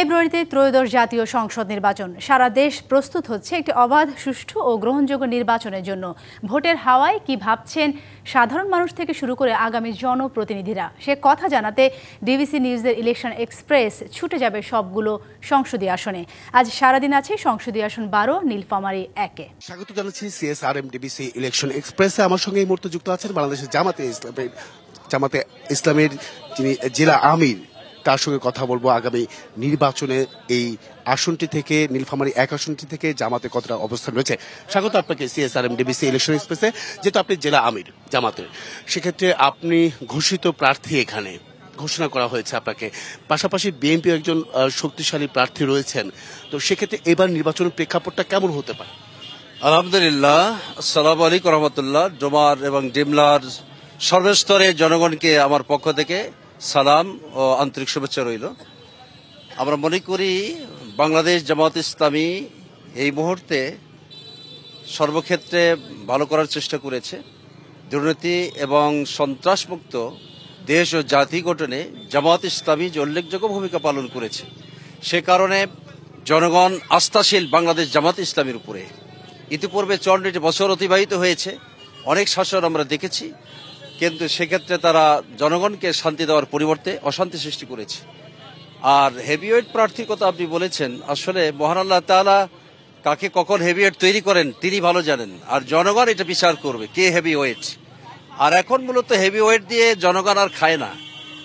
ফেব্রুয়ারিতে ত্রয়োদশ জাতীয় সংসদ নির্বাচন। সারা দেশ প্রস্তুত হচ্ছে একটি অবাধ, সুষ্ঠু ও গ্রহণযোগ্য নির্বাচনের জন্য। ভোটের হাওয়ায় কি ভাবছেন সাধারণ মানুষ থেকে শুরু করে আগামী জনপ্রতিনিধিরা, সে কথা জানাতে ডিবিসি নিউজের ইলেকশন এক্সপ্রেস ছুটে যাবে সবগুলো সংসদীয় আসনে। আজ সারাদিন আছে সংসদীয় আসন 12, নীলফামারী 1-এ। স্বাগত জানাচ্ছি সিএসআরএম ডিবিসি ইলেকশন এক্সপ্রেসে। আমার সঙ্গে এই মুহূর্তে যুক্ত আছেন বাংলাদেশের জামাতে ইসলামের যিনি জেলা আমির, তার সঙ্গে কথা বলবো আগামী নির্বাচনে এই আসনটি থেকে, নীলফামারী 1 আসনটি থেকে জামাতে কতটা অবস্থান রয়েছে। স্বাগত আপনাকে সিএসআরএম ডিবিসি ইলেকশন এক্সপ্রেসে। যেহেতু আপনি জেলা আমির জামাতের, সেক্ষেত্রে আপনি ঘোষিত প্রার্থী, এখানে ঘোষণা করা হয়েছে আপনাকে, পাশাপাশি বিএনপি একজন শক্তিশালী প্রার্থী রয়েছেন, তো সেক্ষেত্রে এবার নির্বাচনের প্রেক্ষাপটটা কেমন হতে পারে? আলহামদুলিল্লাহ, আসসালামু আলাইকুম রহমতুল্লাহ। ডোমার এবং ডিমলার সর্বস্তরে জনগণকে আমার পক্ষ থেকে সালাম ও আন্তরিক শুভেচ্ছা রইল। আমরা মনে করি বাংলাদেশ জামাত ইসলামী এই মুহূর্তে সর্বক্ষেত্রে ভালো করার চেষ্টা করেছে। দুর্নীতি এবং সন্ত্রাসমুক্ত দেশ ও জাতি গঠনে জামাত ইসলামী যে উল্লেখযোগ্য ভূমিকা পালন করেছে, সে কারণে জনগণ আস্থাশীল বাংলাদেশ জামাত ইসলামীর উপরে। ইতিপূর্বে 64 বছর অতিবাহিত হয়েছে, অনেক শাসন আমরা দেখেছি, কিন্তু সেক্ষেত্রে তারা জনগণকে শান্তি দেওয়ার পরিবর্তে অশান্তি সৃষ্টি করেছে। আর হেভিওয়েট প্রার্থীর কথা আপনি বলেছেন, আসলে মহান আল্লাহ তাআলা কাকে কখন হেভিওয়েট তৈরি করেন তিনি ভালো জানেন, আর জনগণ এটা বিচার করবে কে হেভিওয়েট। আর এখন মূলত হেভিওয়েট দিয়ে জনগণ আর খায় না,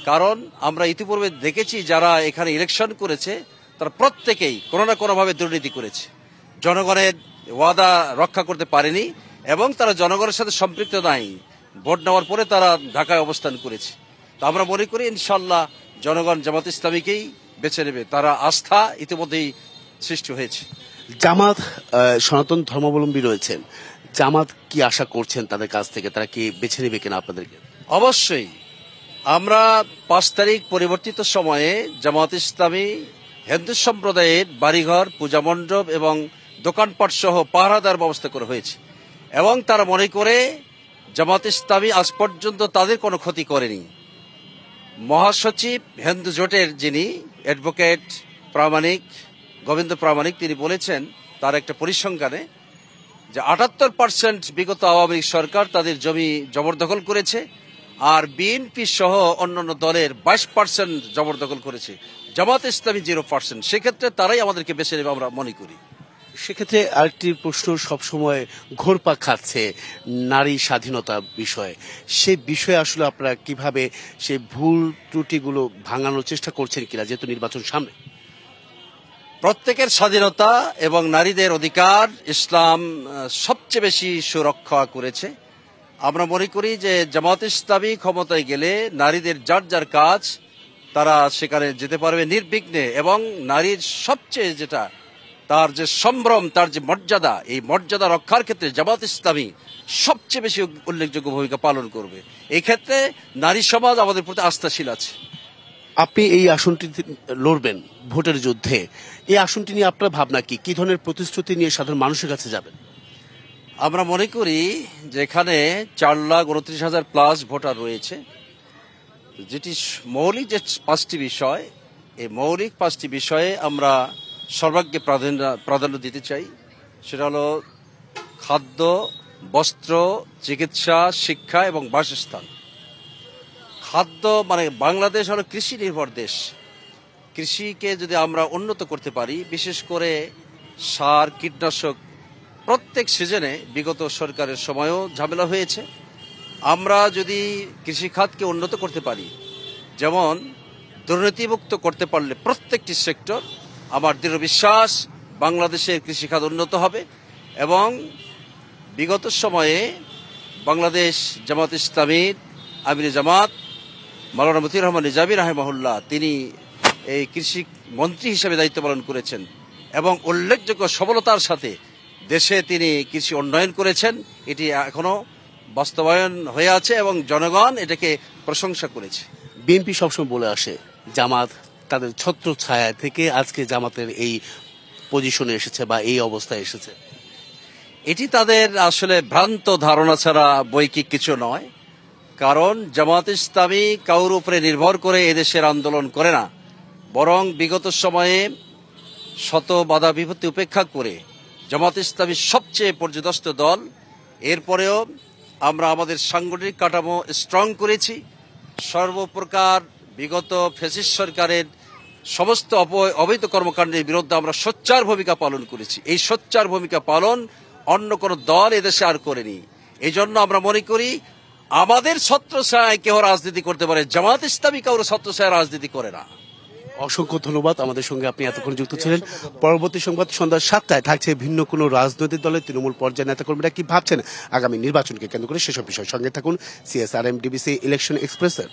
কারণ আমরা ইতিপূর্বে দেখেছি যারা এখানে ইলেকশন করেছে তারা প্রত্যেকেই কোনো না কোনোভাবে দুর্নীতি করেছে, জনগণের ওয়াদা রক্ষা করতে পারেনি এবং তারা জনগণের সাথে সম্পৃক্ত নাই। ভোট নেওয়ার পরে তারা ঢাকায় অবস্থান করেছে। তো আমরা মনে করি ইনশাল্লাহ জনগণ জামাত ইসলামীকেই বেছে নেবে, তারা আস্থা ইতিমধ্যেই সৃষ্টি হয়েছে। জামাত সনাতন ধর্মাবলম্বী রয়েছেন, জামাত কি আশা করছেন তাদের কাছ থেকে, তারা কি বেছে নেবে কিনা আপনাদেরকে? অবশ্যই আমরা 5 তারিখ পরিবর্তিত সময়ে জামাত ইসলামী হিন্দু সম্প্রদায়ের বাড়িঘর, পূজা মণ্ডপ এবং দোকানপাট সহ পাহারাদার ব্যবস্থা করা হয়েছে এবং তারা মনে করে জামাত ইসলামী আজ পর্যন্ত তাদের কোনো ক্ষতি করেনি। মহাসচিব হিন্দু জোটের যিনি অ্যাডভোকেট প্রামাণিক, গোবিন্দ প্রামাণিক, তিনি বলেছেন তার একটা পরিসংখ্যানে যে 78% বিগত আওয়ামী লীগ সরকার তাদের জমি জবরদখল করেছে, আর বিএনপি সহ অন্যান্য দলের 22% জবরদখল করেছে, জামাত ইসলামী 0%। সেক্ষেত্রে তারাই আমাদেরকে বেছে নেবে আমরা মনে করি। সেক্ষেত্রে আরেকটি প্রশ্ন সবসময় ঘোরপাক খাচ্ছে নারী স্বাধীনতা বিষয়ে। সেই বিষয়ে আসলে আপনারা কিভাবে সেই ভুল ত্রুটিগুলো ভাঙানোর চেষ্টা করছেন কিনা, যেহেতু নির্বাচন সামনে? প্রত্যেকের স্বাধীনতা এবং নারীদের অধিকার ইসলাম সবচেয়ে বেশি সুরক্ষা করেছে। আমরা মনে করি যে জামাত ইসলামী ক্ষমতায় গেলে নারীদের যার যার কাজ তারা সেখানে যেতে পারবে নির্বিঘ্নে, এবং নারীর সবচেয়ে যেটা তার যে সম্ভ্রম, তার যে মর্যাদা, এই মর্যাদা রক্ষার ক্ষেত্রে জামাত ইসলামী সবচেয়ে বেশি উল্লেখযোগ্য ভূমিকা পালন করবে। এই ক্ষেত্রে নারী সমাজ আমাদের প্রতি আস্থাশীল আছে। আপনি এই আসনটি লড়বেন ভোটের যুদ্ধে, এই আসনটি নিয়ে আপনার ভাবনা কি? কি ধরনের প্রতিশ্রুতি নিয়ে সাধারণ মানুষের কাছে যাবেন? আমরা মনে করি যে এখানে 4,29,000+ ভোটার রয়েছে, যেটি মৌলিক যে 5টি বিষয়, এই মৌলিক 5টি বিষয়ে আমরা সর্বাগ্রে প্রাধান্য দিতে চাই। সেটা হলো খাদ্য, বস্ত্র, চিকিৎসা, শিক্ষা এবং বাসস্থান। খাদ্য মানে বাংলাদেশ হলো কৃষি নির্ভর দেশ। কৃষিকে যদি আমরা উন্নত করতে পারি, বিশেষ করে সার, কীটনাশক প্রত্যেক সিজনে বিগত সরকারের সময়ও ঝামেলা হয়েছে, আমরা যদি কৃষি খাতকে উন্নত করতে পারি, যেমন দুর্নীতিমুক্ত করতে পারলে প্রত্যেকটি সেক্টর, আমার দৃঢ় বিশ্বাস বাংলাদেশের কৃষিখাত উন্নত হবে। এবং বিগত সময়ে বাংলাদেশ জামাত ইসলামীর আমির জামাত মাওলানা মতিউর রহমান নিজামী রাহিমাহুল্লাহ, তিনি এই কৃষি মন্ত্রী হিসেবে দায়িত্ব পালন করেছেন এবং উল্লেখযোগ্য সফলতার সাথে দেশে তিনি কৃষি উন্নয়ন করেছেন। এটি এখনো বাস্তবায়ন হয়ে আছে এবং জনগণ এটাকে প্রশংসা করেছে। বিএনপি সবসময় বলে আসে জামাত তাদের ছত্র ছায়া থেকে আজকে জামাতের এই পজিশনে এসেছে বা এই অবস্থায় এসেছে। এটি তাদের আসলে ভ্রান্ত ধারণা ছাড়া বৈকিক কিছু নয়, কারণ জামাত ইসলামী কারোর উপরে নির্ভর করে এদেশের আন্দোলন করে না, বরং বিগত সময়ে শত বাধা বিপত্তি উপেক্ষা করে জামাত ইসলামী সবচেয়ে পর্যদস্ত দল। এরপরেও আমরা আমাদের সাংগঠনিক কাঠামো স্ট্রং করেছি। সর্বপ্রকার বিগত ফ্যাসিস্ট সরকারের সমস্ত অবৈধ কর্মকাণ্ডের বিরুদ্ধে আমরা সোচ্চার ভূমিকা পালন করেছি। এই সোচ্চার ভূমিকা পালন অন্য কোনো দল এদেশে আর করেনি। এই জন্য আমরা মনে করি আমাদের ছত্রছায়ায় কেউ রাজনীতি করতে পারে, জামাত ইসলামী কারো ছত্রছায়ায় রাজনীতি করে না। অসংখ্য ধন্যবাদ, আমাদের সঙ্গে আপনি এতক্ষণ যুক্ত ছিলেন। পরবর্তী সংবাদ সন্ধ্যা 7টায় থাকছে ভিন্ন কোনো রাজনৈতিক দলের তৃণমূল পর্যায়ের নেতাকর্মীরা কি ভাবছেন আগামী নির্বাচনকে কেন্দ্র করে, সেসব বিষয় সঙ্গে থাকুন CSRM DBC ইলেকশন এক্সপ্রেসের।